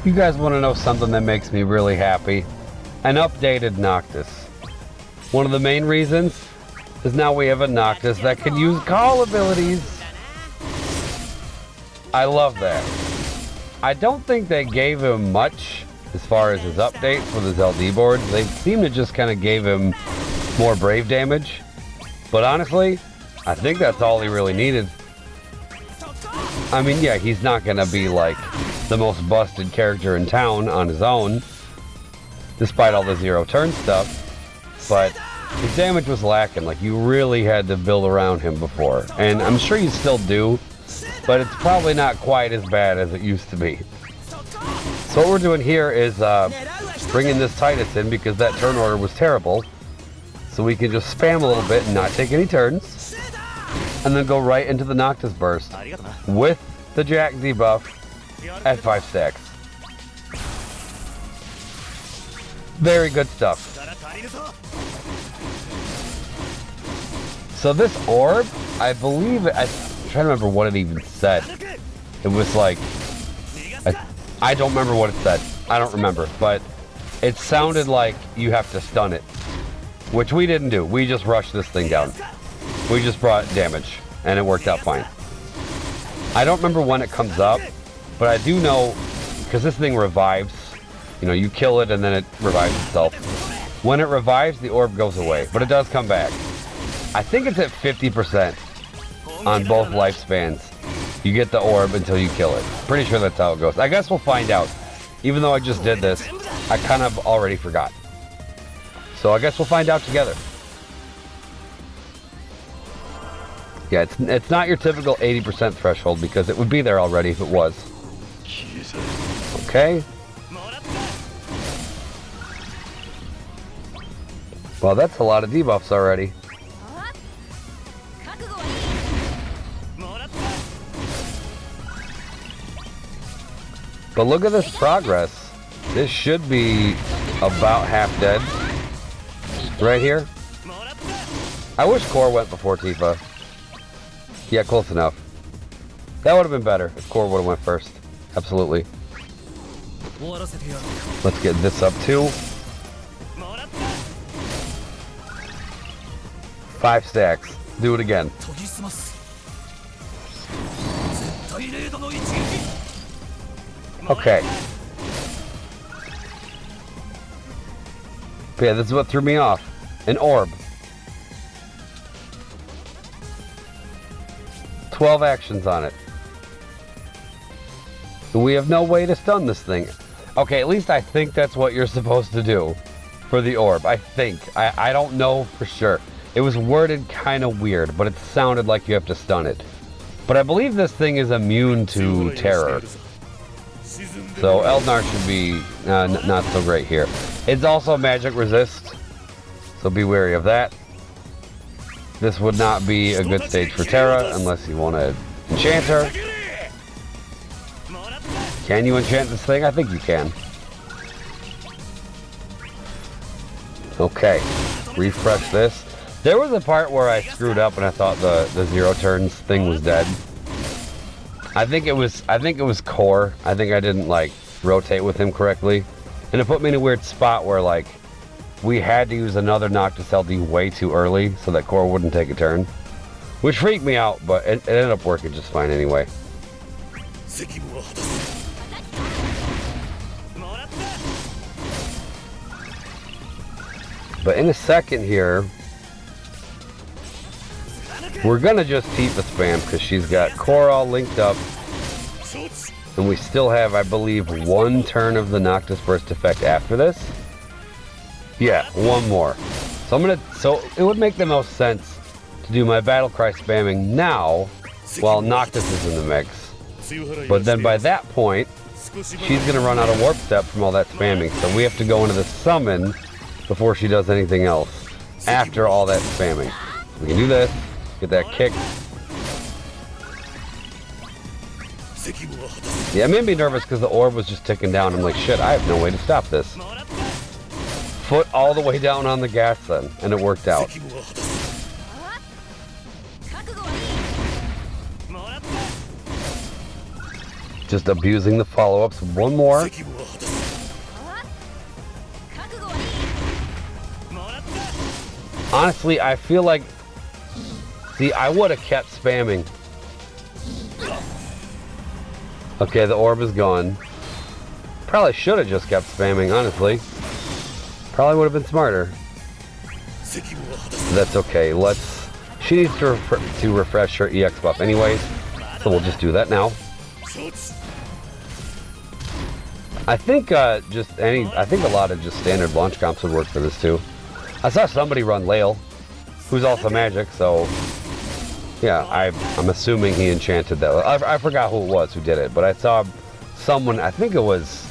You guys want to know something that makes me really happy? An updated Noctis. One of the main reasons is now we have a Noctis that can use call abilities. I love that. I don't think they gave him much as far as his updates with his LD boards. They seem to just kind of gave him more brave damage. But honestly, I think that's all he really needed. I mean, yeah, he's not going to be like the most busted character in town on his own, despite all the zero turn stuff. But his damage was lacking. Like, you really had to build around him before. And I'm sure you still do, but it's probably not quite as bad as it used to be. So what we're doing here is bringing this Titus in because that turn order was terrible. So we can just spam a little bit and not take any turns. And then go right into the Noctis burst with the Jack debuff at 5 stacks. Very good stuff. So this orb, I believe, I'm trying to remember what it even said. It was like, I don't remember what it said. I don't remember, but it sounded like you have to stun it, which we didn't do. We just rushed this thing down. We just brought damage, and it worked out fine. I don't remember when it comes up, but I do know, because this thing revives. You know, you kill it and then it revives itself. When it revives, the orb goes away, but it does come back. I think it's at 50% on both lifespans. You get the orb until you kill it. Pretty sure that's how it goes. I guess we'll find out. Even though I just did this, I kind of already forgot. So I guess we'll find out together. Yeah, it's not your typical 80% threshold because it would be there already if it was. Okay. Well, that's a lot of debuffs already. But look at this progress. This should be about half dead. Right here. I wish Core went before Tifa. Yeah, close enough. That would have been better if Core would have went first. Absolutely. Let's get this up too. 5 stacks. Do it again. Okay. Yeah, this is what threw me off. An orb. 12 actions on it. We have no way to stun this thing. Okay, at least I think that's what you're supposed to do for the orb. I think. I don't know for sure. It was worded kind of weird, but it sounded like you have to stun it. But I believe this thing is immune to terror. So Eldnar should be not so great here. It's also magic resist, so be wary of that. This would not be a good stage for Terra unless you want to enchant her. Can you enchant this thing? I think you can. Okay, refresh this. There was a part where I screwed up and I thought the zero turns thing was dead. I think it was Core. I think I didn't like rotate with him correctly. And it put me in a weird spot where like we had to use another Noctis LD way too early so that Core wouldn't take a turn. Which freaked me out, but it ended up working just fine anyway. But in a second here, we're gonna just Tifa spam because she's got Core all linked up. And we still have, I believe, 1 turn of the Noctis burst effect after this. Yeah, 1 more. So it would make the most sense to do my battle cry spamming now while Noctis is in the mix. But then by that point, she's gonna run out of warp step from all that spamming. So we have to go into the summon before she does anything else after all that spamming. We can do this, get that kick. Yeah, it made me nervous because the orb was just ticking down. I'm like, shit, I have no way to stop this. Foot all the way down on the gas then, and it worked out. Just abusing the follow-ups. One more. Honestly, I feel like... See, I would have kept spamming. Okay, the orb is gone. Probably should have just kept spamming, honestly. Probably would have been smarter. That's okay. Let's... She needs to refresh her EX buff anyways. So we'll just do that now. I think I think a lot of just standard launch comps would work for this too. I saw somebody run Lael, who's also magic, so yeah, I'm assuming he enchanted that. I forgot who it was who did it, but I saw someone, I think it was,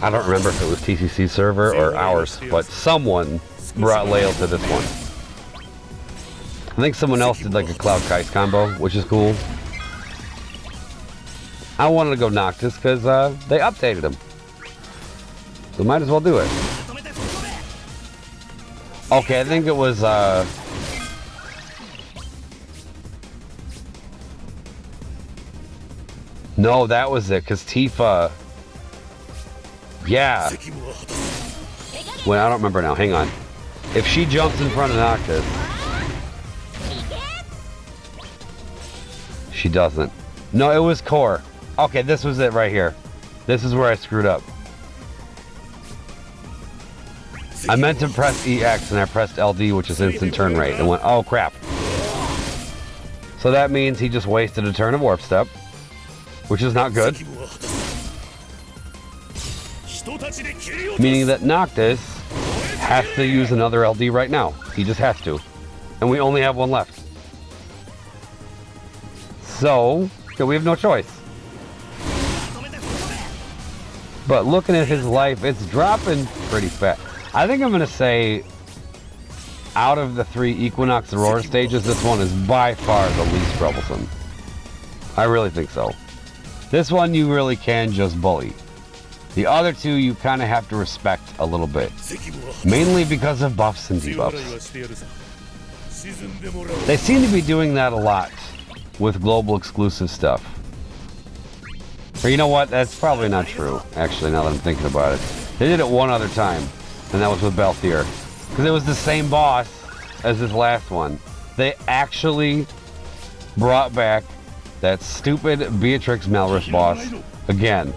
I don't remember if it was TCC server or ours, but someone brought Lael to this one. I think someone else did like a Cloud Kais combo, which is cool. I wanted to go Noctis because they updated him. So might as well do it. Okay, I think it was no, that was it, because Tifa. Yeah. Well, I don't remember now. Hang on. If she jumps in front of Noctis. She doesn't. No, it was Core. Okay, this was it right here. This is where I screwed up. I meant to press EX and I pressed LD, which is instant turn rate, and went, oh crap. So that means he just wasted a turn of Warp Step, which is not good. Meaning that Noctis has to use another LD right now. He just has to. And we only have one left. So, we have no choice. But looking at his life, it's dropping pretty fast. I think I'm going to say, out of the 3 Equinox Aurora stages, this one is by far the least troublesome. I really think so. This one you really can just bully. The other 2 you kind of have to respect a little bit. Mainly because of buffs and debuffs. They seem to be doing that a lot with global exclusive stuff. Or you know what? That's probably not true, actually, now that I'm thinking about it. They did it one other time, and that was with Balthier. Because it was the same boss as this last one. They actually brought back that stupid Beatrix Malrus boss again.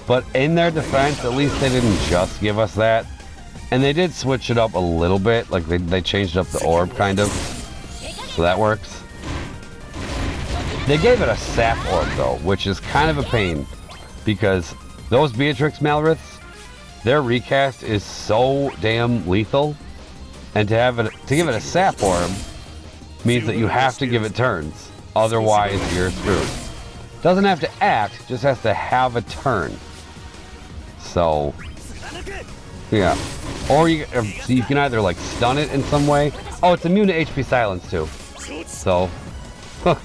But in their defense, at least they didn't just give us that. And they did switch it up a little bit, like they changed up the orb, kind of. So that works. They gave it a sap orb though, which is kind of a pain. Because those Beatrix Malrus, their recast is so damn lethal. And to give it a sap orb means that you have to give it turns. Otherwise you're screwed. Doesn't have to act, just has to have a turn. So, yeah. Or you can either like stun it in some way. Oh, it's immune to HP silence too. So, huh.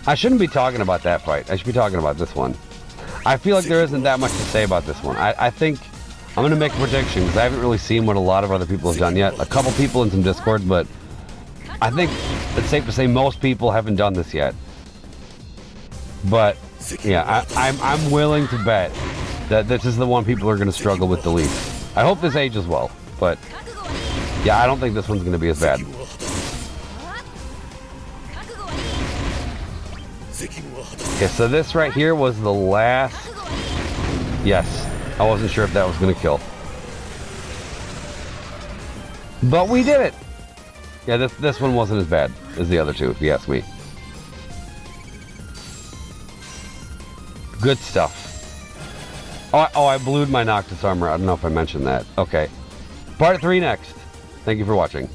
I shouldn't be talking about that fight. I should be talking about this one. I feel like there isn't that much to say about this one. I think I'm going to make a prediction because I haven't really seen what a lot of other people have done yet. A couple people in some Discord, but I think it's safe to say most people haven't done this yet. But yeah, I'm willing to bet that this is the one people are going to struggle with the least. I hope this ages well, but yeah, I don't think this one's going to be as bad. Okay, so this right here was the last. Yes, I wasn't sure if that was going to kill, but we did it. Yeah, this one wasn't as bad as the other 2, if you ask me. Good stuff. Oh, I blued my Noctis armor. I don't know if I mentioned that. Okay. Part 3 next. Thank you for watching.